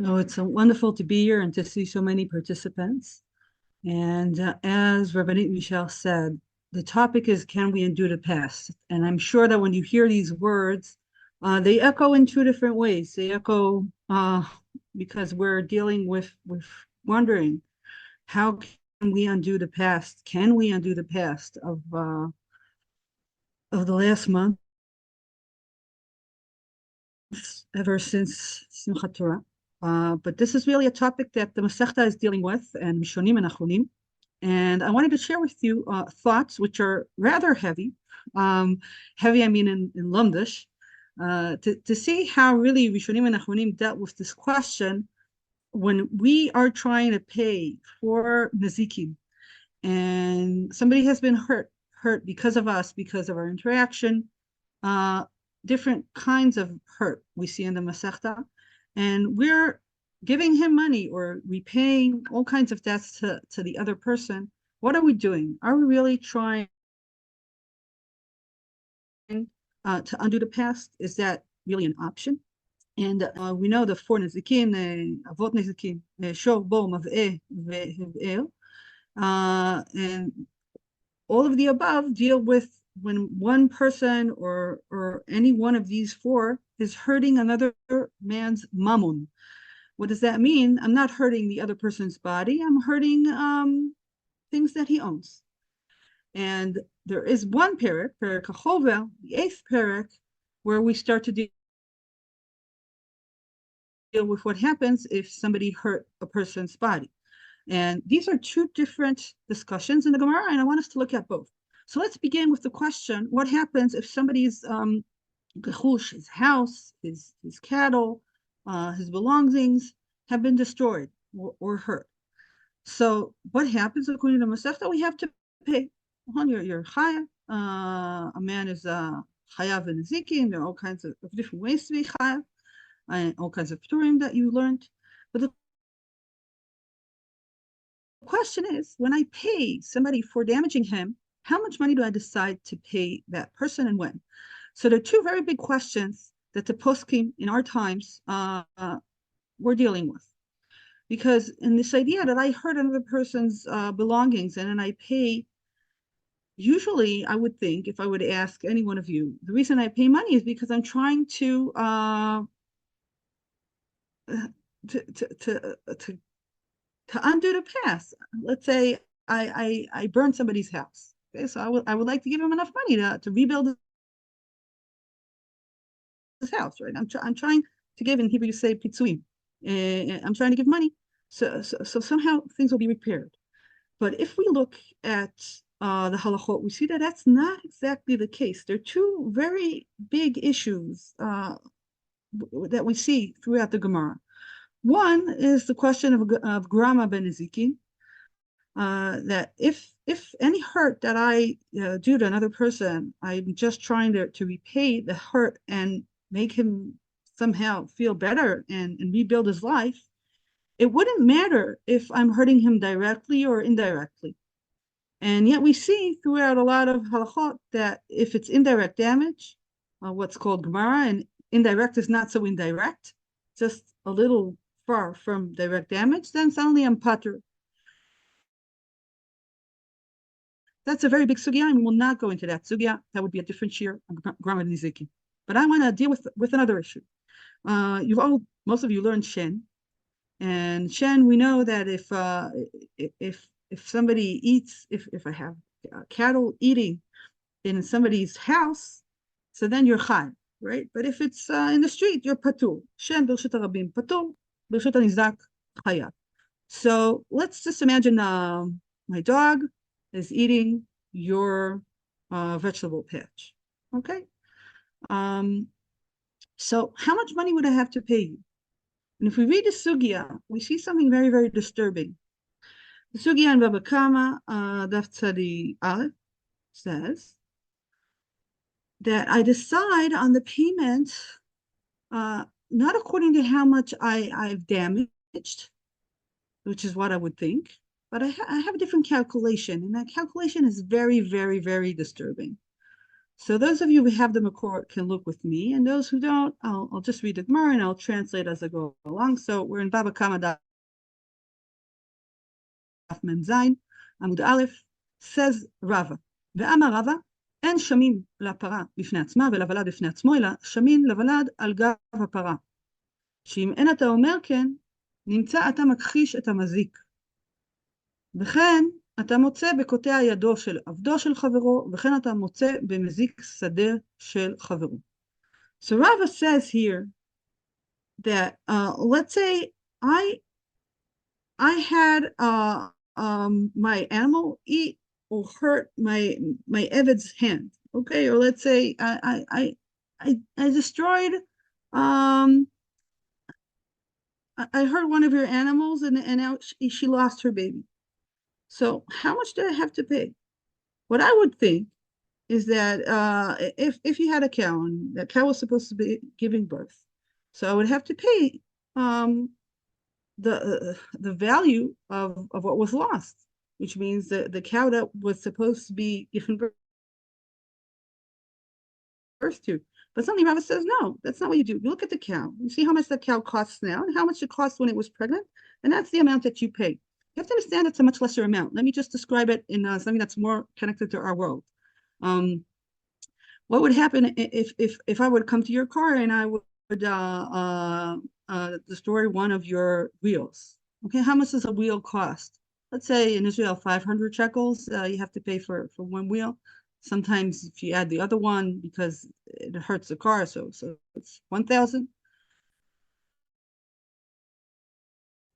Oh, it's wonderful to be here and to see so many participants. And as Rabbanit Michelle said, the topic is can we undo the past? And I'm sure that when you hear these words, they echo in two different ways. They echo because we're dealing with wondering how can we undo the past? Can we undo the past of the last month ever since Simchat Torah? But this is really a topic that the Masechta is dealing with, and Mishonim and Achronim. And I wanted to share with you thoughts which are rather heavy. Heavy, I mean, in Lumdish, to see how really Rishonim and Achronim dealt with this question when we are trying to pay for Nezikim and somebody has been hurt because of us, because of our interaction. Different kinds of hurt we see in the Masechta, and we're giving him money or repaying all kinds of debts to the other person. What are we doing? Are we really trying to undo the past? Is that really an option? And we know the four nezikim, avot nezikim, shor, bo, mav'eh, ve'hev'el, and all of the above deal with when one person or any one of these four is hurting another man's mamun. What does that mean? I'm not hurting the other person's body. I'm hurting things that he owns. And there is one parak, Parak HaChovel, the eighth parak, where we start to deal with what happens if somebody hurt a person's body. And these are two different discussions in the Gemara, and I want us to look at both. So let's begin with the question, what happens if somebody's his house, his cattle, his belongings have been destroyed or hurt? So what happens according to Masechta? We have to pay. You're chayav. A man is chayav in Nezikin. There are all kinds of different ways to be chayav, and all kinds of pturim that you learned. But the question is, when I pay somebody for damaging him, how much money do I decide to pay that person and when? So there are two very big questions that the poskim in our times we're dealing with. Because in this idea that I hurt another person's belongings and then I pay, usually I would think, if I would ask any one of you, the reason I pay money is because I'm trying to undo the past. Let's say I burned somebody's house. Okay, so I would like to give him enough money to rebuild his house, right? I'm trying to give, in Hebrew you say pitzuim. I'm trying to give money, so somehow things will be repaired. But if we look at the halachot, we see that that's not exactly the case. There are two very big issues that we see throughout the Gemara. One is the question of grama ben nezikin, that if any hurt that I do to another person, I'm just trying to repay the hurt and make him somehow feel better and rebuild his life, it wouldn't matter if I'm hurting him directly or indirectly. And yet we see throughout a lot of halachot that if it's indirect damage, what's called gemara, and indirect is not so indirect, just a little far from direct damage, then suddenly I'm patur. That's a very big sugya, and we will not go into that sugya. That would be a different shir, grammar niziki. But I want to deal with another issue. Most of you learned Shen, and Shen, we know that if somebody eats, if I have cattle eating in somebody's house, so then you're chai, right? But if it's in the street, you're patur. Shen b'rshut harabim patur, b'rshut hanizak chayav. So let's just imagine my dog is eating your vegetable patch, okay? So how much money would I have to pay you? And if we read the sugya, we see something very, very disturbing. The sugya in Bava Kamma, Daf Tzadi Aleph, says that I decide on the payment not according to how much I've damaged, which is what I would think, but I have a different calculation, and that calculation is very, very, very disturbing. So those of you who have the Makor can look with me, and those who don't, I'll just read the Gemara and I'll translate as I go along. So we're in Bava Kamma Daf Mem Zayin, Amud Aleph, says Rava, ואמר רבא, אין שמין לפרה בפני עצמה ולוולד בפני עצמו, אלא שמין לוולד על גב הפרה. שאם אין אתה אומר כן, נמצא אתה מכחיש את המזיק. וכן אתה מוצא בקוטע ידו של עבדו של חברו, וכן אתה מוצא במזיק שדה של חברו. So Rava says here that let's say I had my animal eat or hurt my Eved's hand, okay? Or let's say I destroyed I hurt one of your animals and now she lost her baby. So how much do I have to pay? What I would think is that if you had a cow and that cow was supposed to be giving birth, so I would have to pay the value of what was lost, which means that the cow that was supposed to be given birth to. But something Rava says, no, that's not what you do. You look at the cow, you see how much that cow costs now and how much it cost when it was pregnant, and that's the amount that you pay. You have to understand it's a much lesser amount. Let me just describe it in something that's more connected to our world. What would happen if I would come to your car and I would destroy one of your wheels? Okay, how much does a wheel cost? Let's say in Israel, 500 shekels you have to pay for one wheel. Sometimes if you add the other one because it hurts the car, so it's 1,000.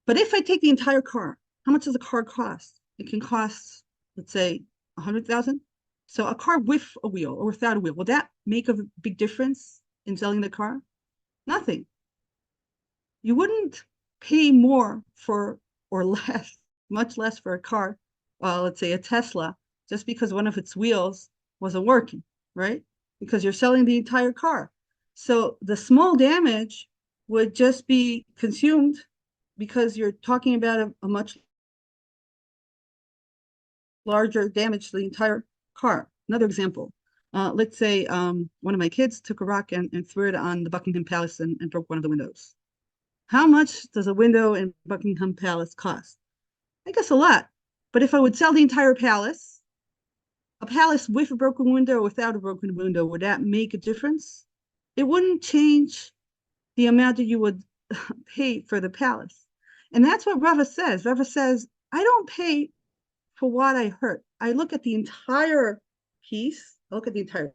But if I take the entire car, how much does a car cost? It can cost, let's say, 100,000. So a car with a wheel or without a wheel, will that make a big difference in selling the car? Nothing. You wouldn't pay more for, or less, much less for a car, let's say a Tesla, just because one of its wheels wasn't working, right? Because you're selling the entire car. So the small damage would just be consumed because you're talking about a much larger damage to the entire car. Another example, let's say one of my kids took a rock and threw it on the Buckingham Palace and broke one of the windows. How much does a window in Buckingham Palace cost? I guess a lot. But if I would sell the entire palace, a palace with a broken window or without a broken window, would that make a difference? It wouldn't change the amount that you would pay for the palace. And that's what Rava says. Rava says, I don't pay for what I hurt. I look at the entire piece. I look at the entire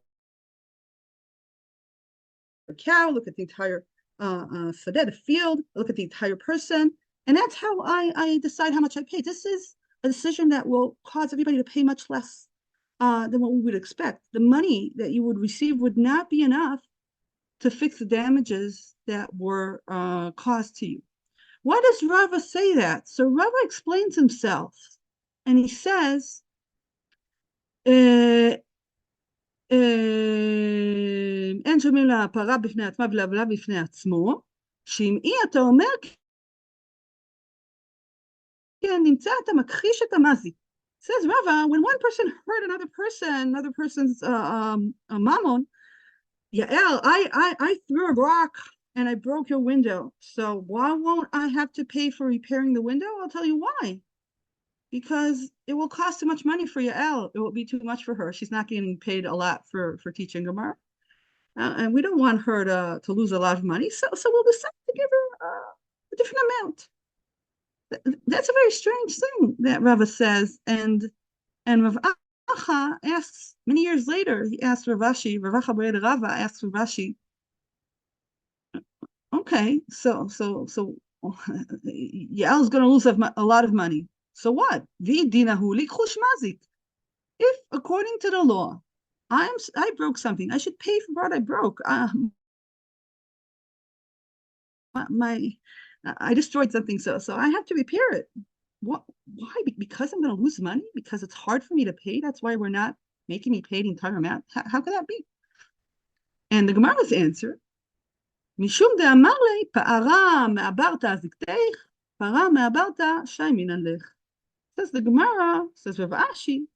cow, look at the entire sadeh, the field, I look at the entire person. And that's how I decide how much I pay. This is a decision that will cause everybody to pay much less than what we would expect. The money that you would receive would not be enough to fix the damages that were caused to you. Why does Rava say that? So Rava explains himself, and he says, אין שומעים לפרה בפני עצמה ולבלב בפני עצמו, שאם אי אתה אומר כן, נמצא אתה מכחיש את המזיק. Says Rava, when one person hurt another person's mammon, Yael, I threw a rock and I broke your window. So why won't I have to pay for repairing the window? I'll tell you why. Because it will cost too much money for Yael. It will be too much for her. She's not getting paid a lot for teaching Gemara. And we don't want her to lose a lot of money. So we'll decide to give her a different amount. That's a very strange thing that Rava says. And Rav Acha asks, many years later, he asked Rav Ashi, Rav Acha B'Red Rava asks Rav Ashi, okay, so Yael's going to lose a lot of money. So what? If according to the law, I broke something, I should pay for what I broke. I destroyed something, so I have to repair it. What? Why? Because I'm going to lose money? Because it's hard for me to pay? That's why we're not making me pay the entire amount? How could that be? And the Gemara's answer, Mishum de Amarle, Pa'ara me'abarta azikteich, Pa'ara me'abarta shai minan lech. Says the Gemara, says Rav Ashi,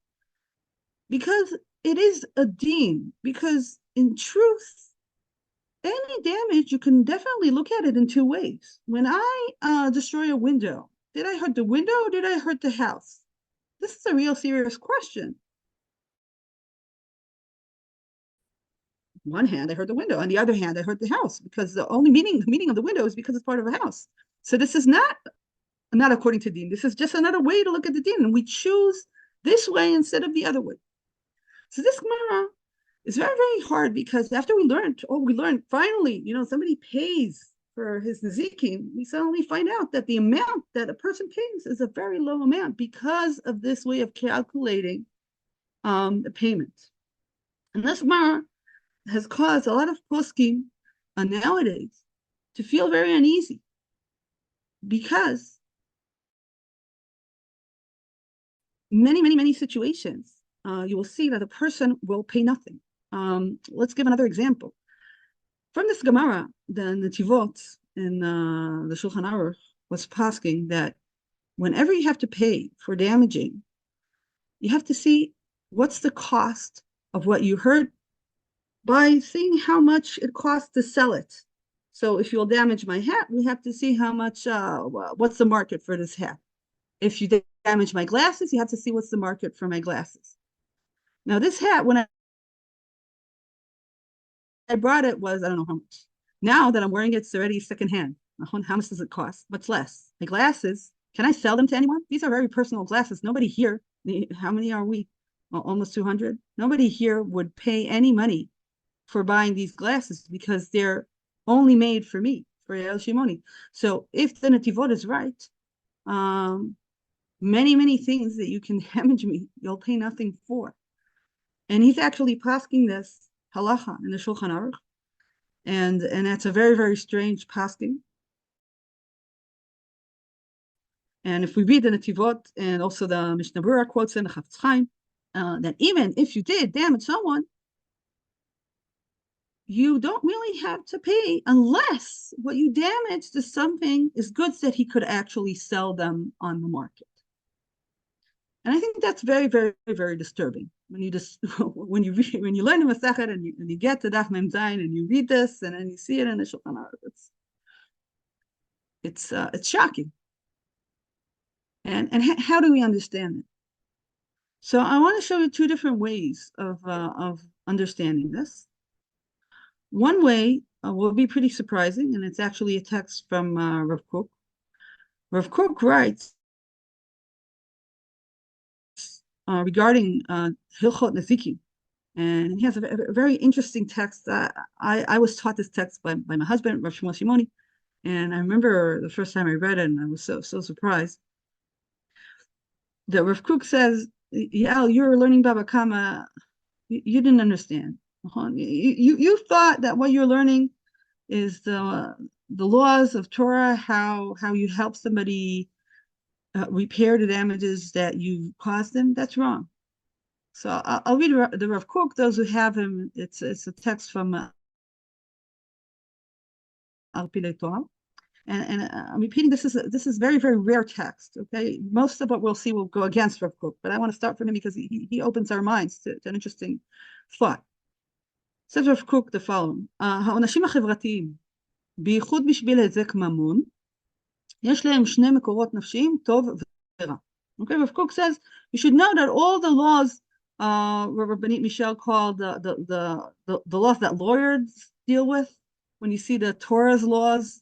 because it is a deen, because in truth, any damage, you can definitely look at it in two ways. When I destroy a window, did I hurt the window or did I hurt the house? This is a real serious question. On one hand, I hurt the window. On the other hand, I hurt the house, because the meaning of the window is because it's part of a house. So this is not according to deen. This is just another way to look at the deen, and we choose this way instead of the other way. So this Gemara is very, very hard, because after we learned finally, somebody pays for his nezikin, we suddenly find out that the amount that a person pays is a very low amount because of this way of calculating the payment. And this Gemara has caused a lot of poskim nowadays to feel very uneasy, because many situations you will see that a person will pay nothing. Let's give another example. From this Gemara, the Netivot in the Shulchan Aruch was posking that whenever you have to pay for damaging, you have to see what's the cost of what you hurt by seeing how much it costs to sell it. So if you'll damage my hat, we have to see how much, what's the market for this hat. If you damage my glasses, you have to see what's the market for my glasses. Now this hat, when I brought it, was, I don't know how much. Now that I'm wearing it, it's already secondhand. How much does it cost? Much less. My glasses, can I sell them to anyone? These are very personal glasses. Nobody here, how many are we? Well, almost 200. Nobody here would pay any money for buying these glasses, because they're only made for me, for Yael Shimoni. So if the Netivot is right, many things that you can damage me, you'll pay nothing for. And he's actually pasking this halacha in the Shulchan Aruch, and that's a very, very strange pasking. And if we read the Netivot and also the Mishnah Berurah quotes in the Chafetz Chaim, that even if you did damage someone, you don't really have to pay unless what you damaged is goods that he could actually sell them on the market. And I think that's very, very, very disturbing. When you learn the Masechet and you get to Daf Mem Zayin and you read this and then you see it in the Shulchan Aruch, it's shocking. And how do we understand it? So I want to show you two different ways of understanding this. One way will be pretty surprising, and it's actually a text from Rav Kook. Rav Kook writes regarding Hilchot Nezikin, and he has a very interesting text. I was taught this text by my husband, Rav Shimoni, and I remember the first time I read it, and I was so surprised that Rav Kook says, Yael, you're learning Bava Kamma, you didn't understand. You thought that what you're learning is the laws of Torah, how you help somebody repair the damages that you caused them. That's wrong. So I'll read the Rav Kook. Those who have him, it's a text from Al Pilei Torah, and I'm repeating. This is very, very rare text. Okay, most of what we'll see will go against Rav Kook, but I want to start from him because he opens our minds to an interesting thought. Says Rav Kook the following: העונשים החברתיים, בייחוד בשביל היזק ממון, יש להם שני מקורות נפשיים, טוב ורע. Okay, Rav Kook says you should know that all the laws Rabbanit Michelle called the laws that lawyers deal with, when you see the Torah's laws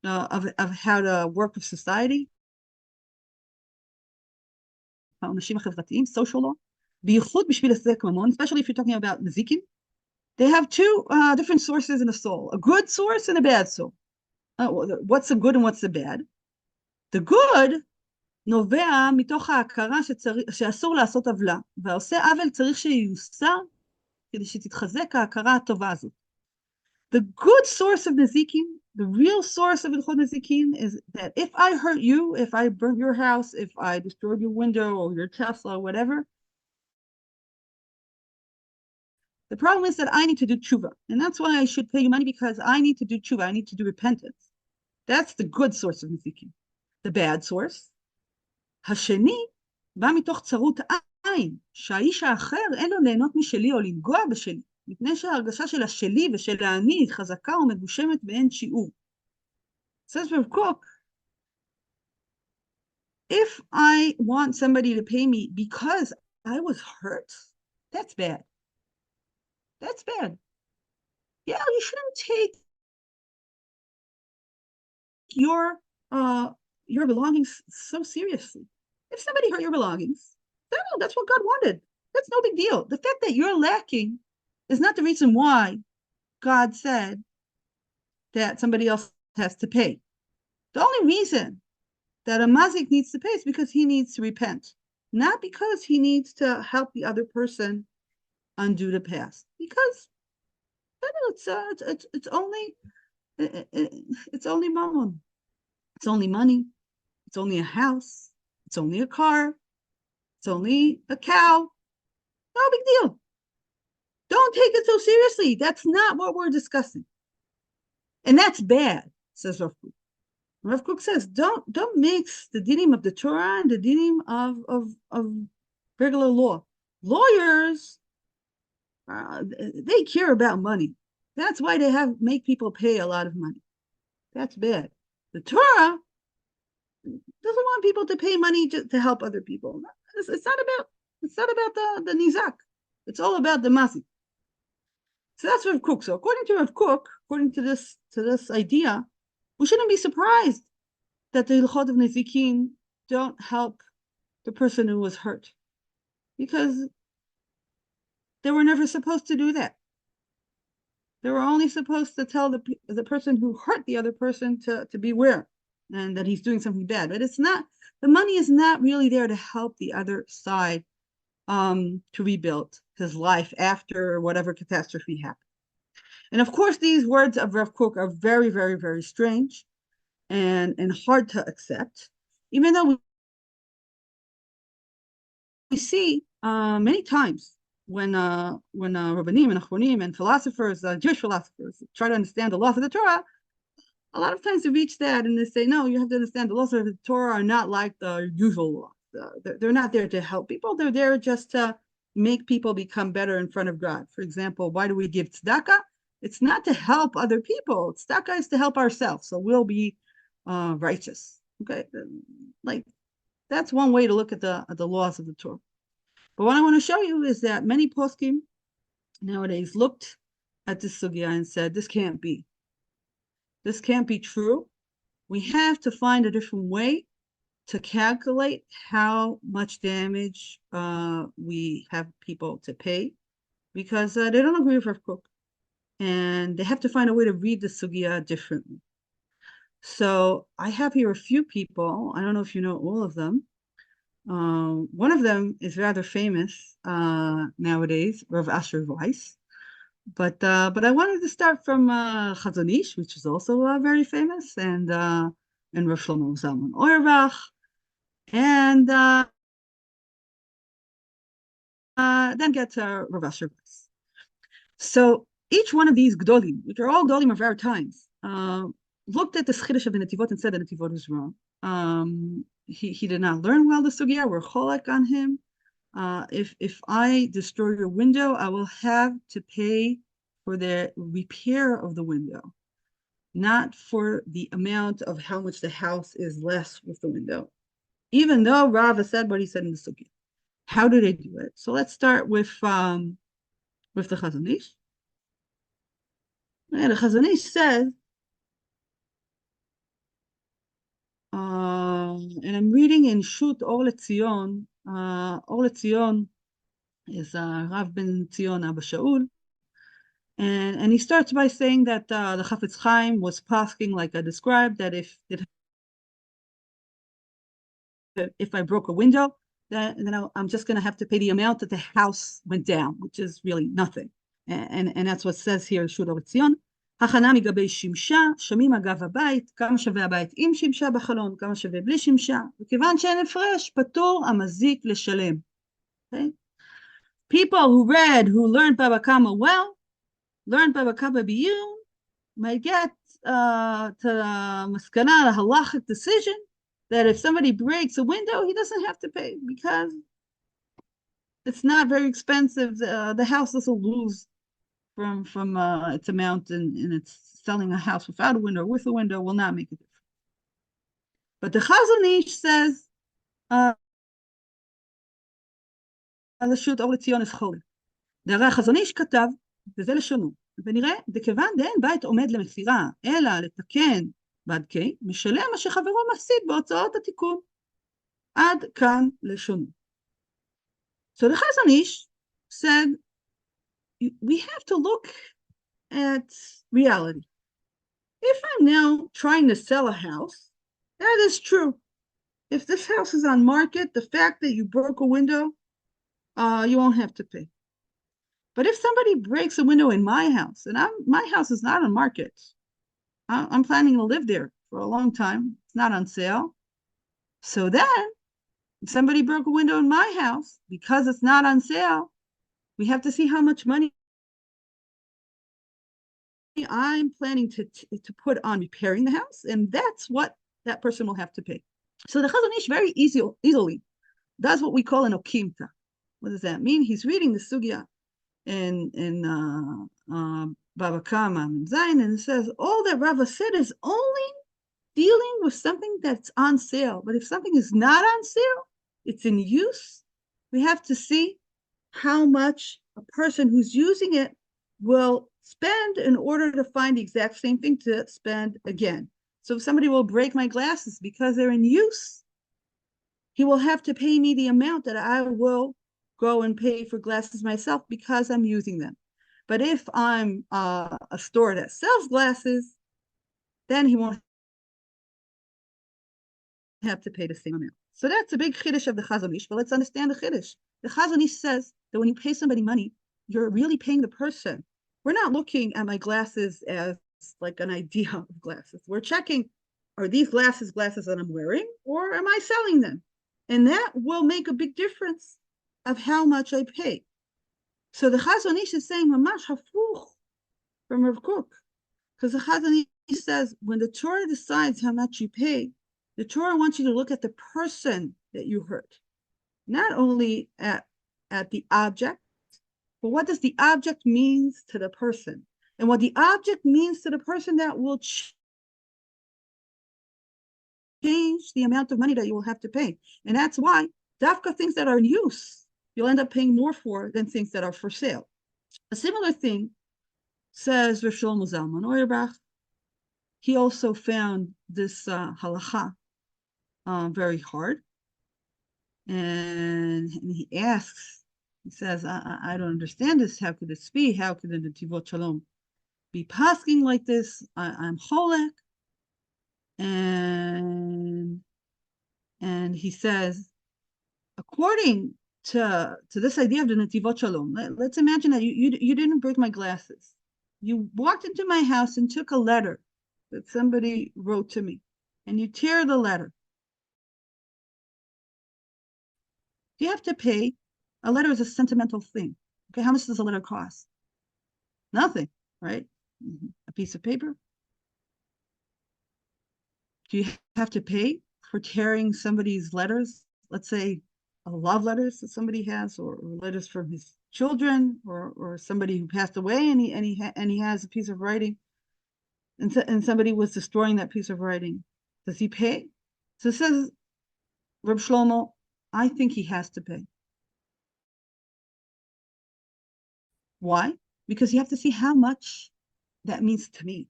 of how to work with society, העונשים החברתיים, social law, בייחוד בשביל היזק ממון, especially if you're talking about nezikin. They have two different sources in the soul, a good source and a bad soul. What's the good and what's the bad? The good נובע מתוך ההכרה שאסור לעשות עוולה, והעושה עוול צריך שיוסר כדי שתתחזק ההכרה הטובה הזאת. The good source of nezikin, the real source of Hilchot Nezikin, is that if I hurt you, if I burnt your house, if I destroyed your window or your Tesla or whatever, the problem is that I need to do tshuva, and that's why I should pay you money, because I need to do tshuva, I need to do repentance. That's the good source of nezikin. The bad source, השני, בא מתוך צרות שהאיש האחר אין לו ליהנות משלי או לנגוע בשלי, מפני שההרגשה של השלי ושל האני חזקה ומגושמת באין שיעור. Says Rav Kook, if I want somebody to pay me because I was hurt, that's bad. That's bad. Yeah, you shouldn't take your belongings so seriously. If somebody hurt your belongings, that's what God wanted. That's no big deal. The fact that you're lacking is not the reason why God said that somebody else has to pay. The only reason that a mazik needs to pay is because he needs to repent, not because he needs to help the other person undo the past. Because it's only mammon. It's only money. It's only a house. It's only a car. It's only a cow. No big deal. Don't take it so seriously. That's not what we're discussing. And that's bad, says Rav Kook. Rav Kook says, don't mix the dinim of the Torah and the dinim of regular law. Lawyers, they care about money. That's why they make people pay a lot of money. That's bad. The Torah doesn't want people to pay money to help other people. It's not about the nizak. It's all about the mazik. So that's Rav Kook. So according to Rav Kook, according to this idea, we shouldn't be surprised that the Hilchot of Nezikin don't help the person who was hurt, because they were never supposed to do that. They were only supposed to tell the person who hurt the other person to beware and that he's doing something bad. But it's not, the money is not really there to help the other side to rebuild his life after whatever catastrophe happened. And of course, these words of Rav Kook are very, very, very strange and hard to accept, even though we see many times when Rabbanim and Achronim and philosophers, Jewish philosophers, try to understand the laws of the Torah, a lot of times they reach that and they say, no, you have to understand the laws of the Torah are not like the usual laws. They're not there to help people. They're there just to make people become better in front of God. For example, why do we give tzedakah? It's not to help other people. Tzedakah is to help ourselves, so we'll be righteous. Okay, like that's one way to look at the laws of the Torah. But what I want to show you is that many poskim nowadays looked at this sugya and said, this can't be. This can't be true. We have to find a different way to calculate how much damage we have people to pay, because they don't agree with Rav Kook. And they have to find a way to read the sugya differently. So I have here a few people. I don't know if you know all of them. One of them is rather famous nowadays, Rav Asher Weiss. But I wanted to start from Chazon Ish, which is also very famous, and Rav Shlomo Zalman Auerbach, and then get to Rav Asher Weiss. So each one of these Gdolim, which are all Gdolim of our times, looked at the Chiddush of the Netivot and said that Netivot is wrong. He did not learn well the sugya. We're cholek on him. If I destroy your window, I will have to pay for the repair of the window, not for the amount of how much the house is less with the window. Even though Rava said what he said in the sugya. How do they do it? So let's start with the Chazon Ish. And the Chazon Ish says, and I'm reading in Shut Or LeTzion. Or LeTzion is Rav Ben Tzion Abba Shaul, and he starts by saying that the Chafetz Chaim was pasking, like I described, that if I broke a window, then I'm just going to have to pay the amount that the house went down, which is really nothing. And that's what says here in Shut Or LeTzion. הכנה מגבי שמשה, שמים אגב הבית, כמה שווה הבית עם שמשה בחלון, כמה שווה בלי שמשה, וכיוון שאין הפרש, פטור המזיק לשלם. Okay? People who learned Bava Kamma well, learned Bava Kamma biyun, might get to the maskana, the halachic decision, that if somebody breaks a window, he doesn't have to pay, because It's not very expensive. The house doesn't lose from its amount, and it's selling a house without a window, with a window will not make a difference. But the Chazon Ish says, לשוט אור לציון אסכולה. דהרי החזון איש כתב, וזה לשונו, ונראה, דכיוון דאין בית עומד למכירה, אלא לתקן ועדכי, משלם מה שחברו מפסיד בהוצאות התיקון. עד כאן לשונו. So the Chazon Ish said, we have to look at reality. If I'm now trying to sell a house, that is true. If this house is on market, the fact that you broke a window, you won't have to pay. But if somebody breaks a window in my house, and my house is not on market, I'm planning to live there for a long time, it's not on sale. So then, if somebody broke a window in my house, because it's not on sale, we have to see how much money I'm planning to put on repairing the house, and that's what that person will have to pay. So the Chazon Ish very easily does what we call an okimta. What does that mean? He's reading the sugya in Bava Kamma and Zayin, and it says all that Rava said is only dealing with something that's on sale. But if something is not on sale, it's in use, we have to see how much a person who's using it will spend in order to find the exact same thing to spend again. So if somebody will break my glasses because they're in use, he will have to pay me the amount that I will go and pay for glasses myself because I'm using them. But if I'm a store that sells glasses, then he won't have to pay the same amount. So that's a big chiddush of the Chazon Ish, but let's understand the chiddush. The Chazon Ish says that when you pay somebody money, you're really paying the person. We're not looking at my glasses as like an idea of glasses. We're checking, are these glasses that I'm wearing, or am I selling them? And that will make a big difference of how much I pay. So the Chazon Ish is saying, mamash hafuch from Rav Kook, because the Chazon Ish says, when the Torah decides how much you pay, the Torah wants you to look at the person that you hurt, not only at the object, but what does the object means to the person? And what the object means to the person, that will change the amount of money that you will have to pay. And that's why dafka things that are in use, you'll end up paying more for than things that are for sale. A similar thing says Rav Shlomo Zalman Auerbach. He also found this halacha very hard. And he asks, he says, I don't understand this. How could this be? How could the Netivot Shalom be pasking like this? I'm cholek. And he says, according to this idea of the Netivot Shalom, let's imagine that you didn't break my glasses. You walked into my house and took a letter that somebody wrote to me, and you tear the letter. You have to pay. A letter is a sentimental thing. Okay, how much does a letter cost? Nothing, right? A piece of paper. Do you have to pay for tearing somebody's letters? Let's say love letters that somebody has, or letters from his children, or somebody who passed away, and he has a piece of writing, and somebody was destroying that piece of writing. Does he pay? So it says Reb Shlomo, I think he has to pay. Why? Because you have to see how much that means to me.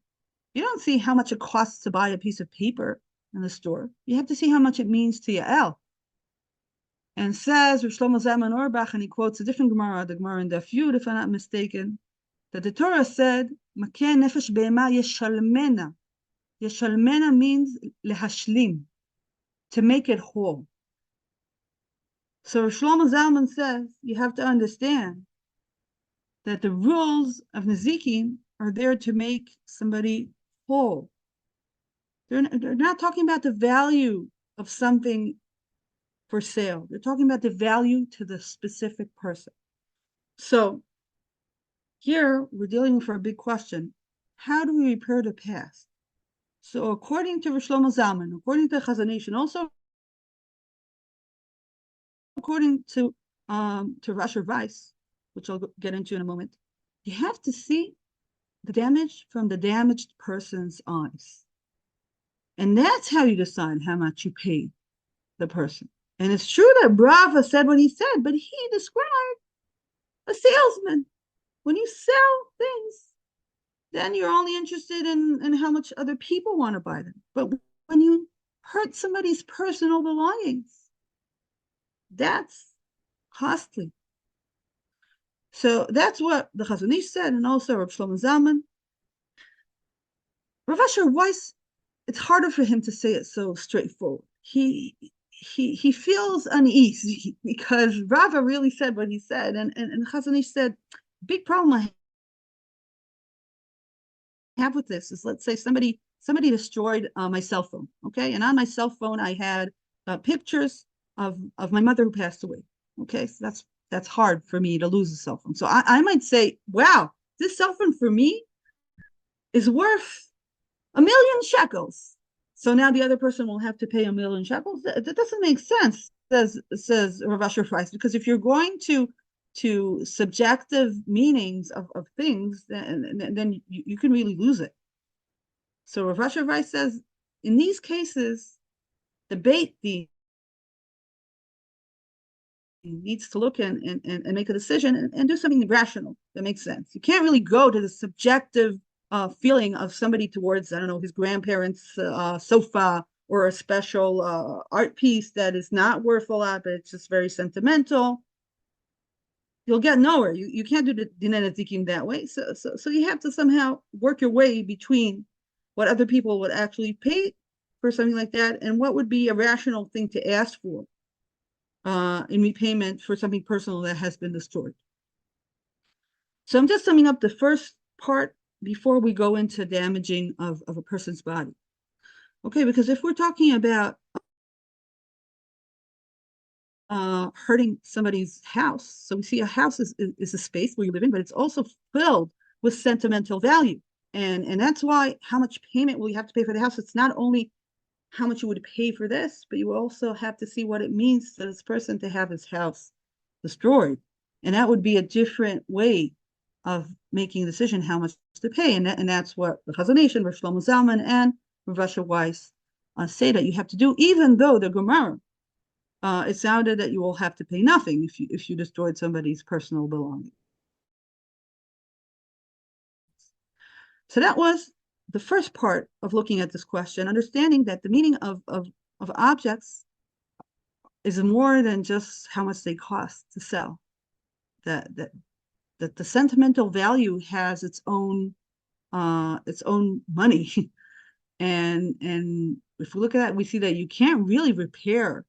You don't see how much it costs to buy a piece of paper in the store. You have to see how much it means to Yael. And says Rav Shlomo Zalman Auerbach, and he quotes a different Gemara, the Gemara in Daf Yud, if I'm not mistaken, that the Torah said, Makeh nefesh be'ema yeshalmena. Yeshalmena means lehashlim, to make it whole. So Rav Shlomo Zalman says, you have to understand that the rules of Nezikin are there to make somebody whole. They're not talking about the value of something for sale. They're talking about the value to the specific person. So here we're dealing with a big question. How do we repair the past? So according to Rav Shlomo Zalman, according to Chazon Ish, and also according to to Rush or Vice, which I'll get into in a moment, you have to see the damage from the damaged person's eyes. And that's how you decide how much you pay the person. And it's true that Bava said what he said, but he described a salesman. When you sell things, then you're only interested in how much other people want to buy them. But when you hurt somebody's personal belongings, that's costly. So that's what the Chazon Ish said, and also Rav Shlomo Zalman. Rav Asher Weiss, it's harder for him to say it so straightforward. He feels uneasy because Rava really said what he said, and Chazon Ish said, big problem I have with this is, let's say somebody destroyed my cell phone, okay, and on my cell phone I had pictures of my mother who passed away, okay, so that's hard for me to lose a cell phone. So I might say, wow, this cell phone for me is worth 1,000,000 shekels. So now the other person will have to pay 1,000,000 shekels. That doesn't make sense, says Rav Asher Weiss, because if you're going to subjective meanings of things, then you can really lose it. So Rav Asher Weiss says, in these cases, the Beit Din needs to look and make a decision and do something rational that makes sense. You can't really go to the subjective feeling of somebody towards, I don't know, his grandparents' sofa or a special art piece that is not worth a lot, but it's just very sentimental. You'll get nowhere. You can't do the Dinei Nezikim that way. So you have to somehow work your way between what other people would actually pay for something like that and what would be a rational thing to ask for in repayment for something personal that has been destroyed. So I'm just summing up the first part before we go into damaging of a person's body. Okay, because if we're talking about hurting somebody's house, so we see a house is a space where you live in, but it's also filled with sentimental value. And that's why how much payment will you have to pay for the house? It's not only how much you would pay for this, but you also have to see what it means to this person to have his house destroyed. And that would be a different way of making a decision how much to pay. And that's what the Chazon Ish, Rav Shlomo Zalman, and Rav Asher Weiss say that you have to do, even though the Gemara, it sounded that you will have to pay nothing if you destroyed somebody's personal belongings. So that was the first part of looking at this question, understanding that the meaning of objects is more than just how much they cost to sell. That the sentimental value has its own money, and if we look at that, we see that you can't really repair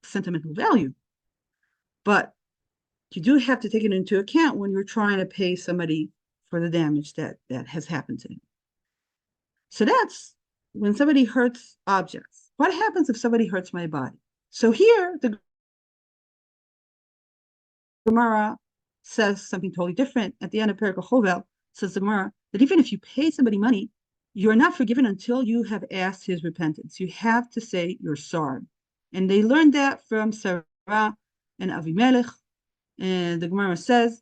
sentimental value, but you do have to take it into account when you're trying to pay somebody for the damage that has happened to him. So that's when somebody hurts objects. What happens if somebody hurts my body? So here, the Gemara says something totally different. At the end of Perek Chovel, says the Gemara that even if you pay somebody money, you're not forgiven until you have asked his repentance. You have to say you're sorry. And they learned that from Sarah and Avimelech. And the Gemara says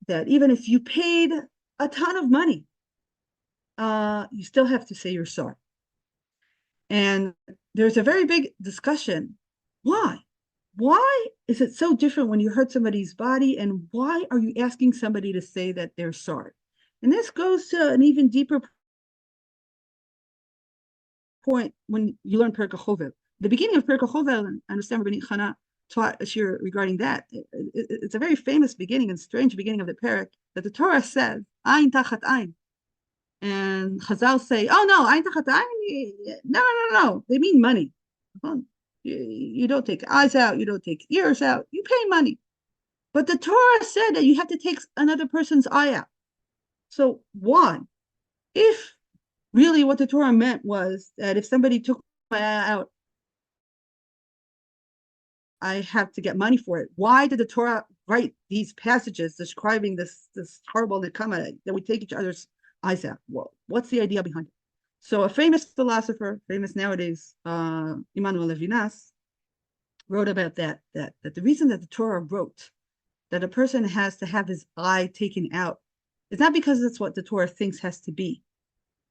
that even if you paid a ton of money, you still have to say you're sorry. And there's a very big discussion. Why? Why is it so different when you hurt somebody's body? And why are you asking somebody to say that they're sorry? And this goes to an even deeper point when you learn Perek Chovel. The beginning of Perek Chovel, and I understand Rabbanit Chana taught a shir regarding that. It's a very famous beginning and strange beginning of the Perek that the Torah says, Ayin tachat ayin. And Chazal say, oh no, Ayin tachat ayin? No. They mean money. You don't take eyes out, you don't take ears out, you pay money. But the Torah said that you have to take another person's eye out. So why? If really what the Torah meant was that if somebody took my eye out, I have to get money for it. Why did the Torah write these passages describing this horrible nekama that we take each other's eyes out? Well, what's the idea behind it? So a famous philosopher, famous nowadays, Immanuel Levinas, wrote about that the reason that the Torah wrote that a person has to have his eye taken out is not because that's what the Torah thinks has to be.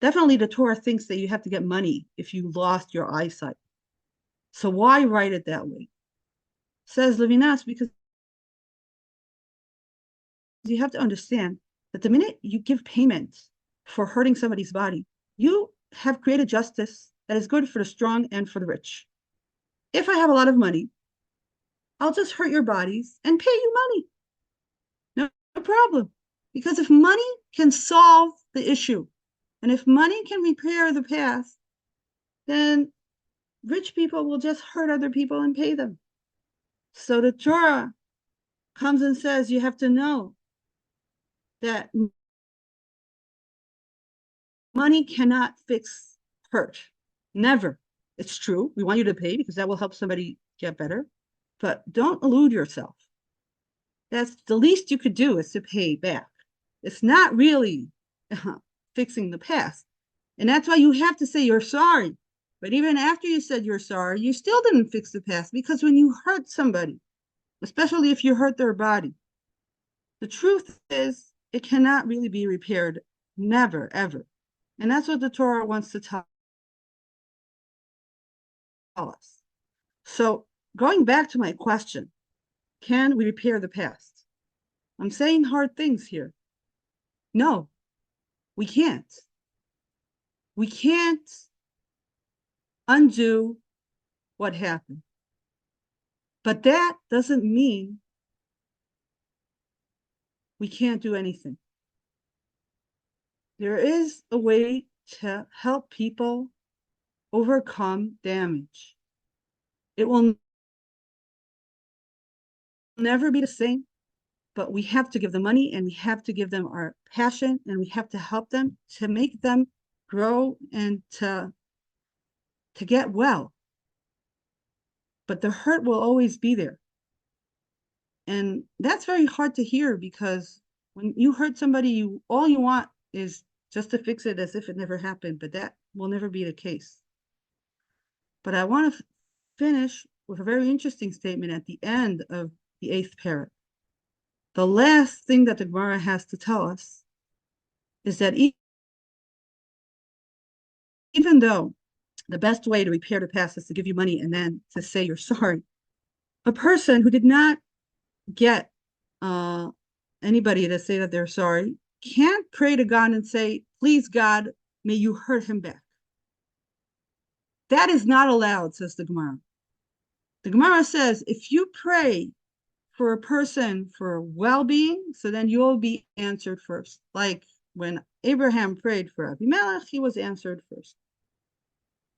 Definitely the Torah thinks that you have to get money if you lost your eyesight. So why write it that way? Says Levinas, because you have to understand that the minute you give payment for hurting somebody's body, you have created justice that is good for the strong and for the rich. If I have a lot of money, I'll just hurt your bodies and pay you money. No problem. Because if money can solve the issue, and if money can repair the past, then rich people will just hurt other people and pay them. So the Torah comes and says you have to know that money cannot fix hurt. Never. It's true. We want you to pay because that will help somebody get better. But don't elude yourself. That's the least you could do is to pay back. It's not really fixing the past. And that's why you have to say you're sorry. But even after you said you're sorry, you still didn't fix the past, because when you hurt somebody, especially if you hurt their body, the truth is it cannot really be repaired. Never, ever. And that's what the Torah wants to tell us. So going back to my question, can we repair the past? I'm saying hard things here. No, we can't. We can't undo what happened. But that doesn't mean we can't do anything. There is a way to help people overcome damage. It will never be the same, but we have to give them money, and we have to give them our passion, and we have to help them to make them grow and to get well. But the hurt will always be there. And that's very hard to hear, because when you hurt somebody, all you want is just to fix it as if it never happened, but that will never be the case. But I want to finish with a very interesting statement at the end of the 8th parak. The last thing that the Gemara has to tell us is that even though the best way to repair the past is to give you money and then to say you're sorry, a person who did not get anybody to say that they're sorry can't pray to God and say, please, God, may you hurt him back. That is not allowed, says the Gemara. The Gemara says, if you pray for a person for well-being, so then you'll be answered first. Like when Abraham prayed for Abimelech, he was answered first.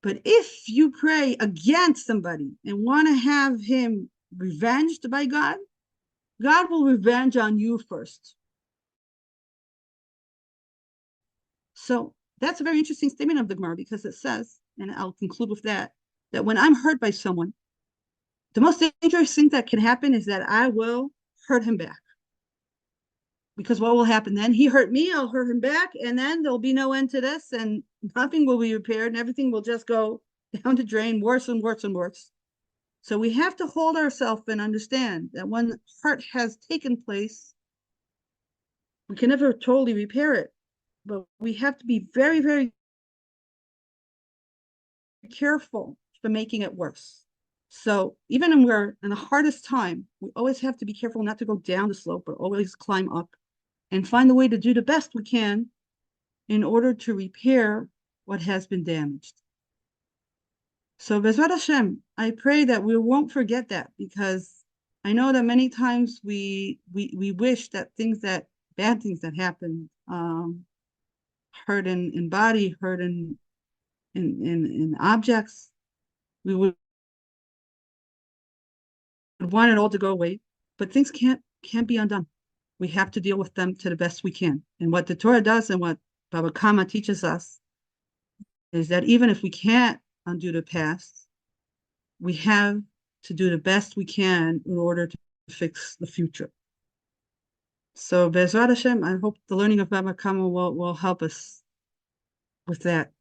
But if you pray against somebody and want to have him revenged by God, God will revenge on you first. So that's a very interesting statement of the Gemara, because it says, and I'll conclude with that when I'm hurt by someone, the most dangerous thing that can happen is that I will hurt him back. Because what will happen then? He hurt me, I'll hurt him back, and then there'll be no end to this, and nothing will be repaired, and everything will just go down the drain, worse and worse and worse. So we have to hold ourselves and understand that when hurt has taken place, we can never totally repair it, but we have to be very, very careful for making it worse. So even when we're in the hardest time, we always have to be careful not to go down the slope, but always climb up and find a way to do the best we can in order to repair what has been damaged. So Bezrat Hashem, I pray that we won't forget that, because I know that many times we wish that bad things that happen, hurt in body, hurt in objects, we would want it all to go away, but things can't be undone. We have to deal with them to the best we can. And what the Torah does, and what Bava Kamma teaches us, is that even if we can't undo the past, we have to do the best we can in order to fix the future. So Be'ezrat Hashem, I hope the learning of Bava Kamma will help us with that.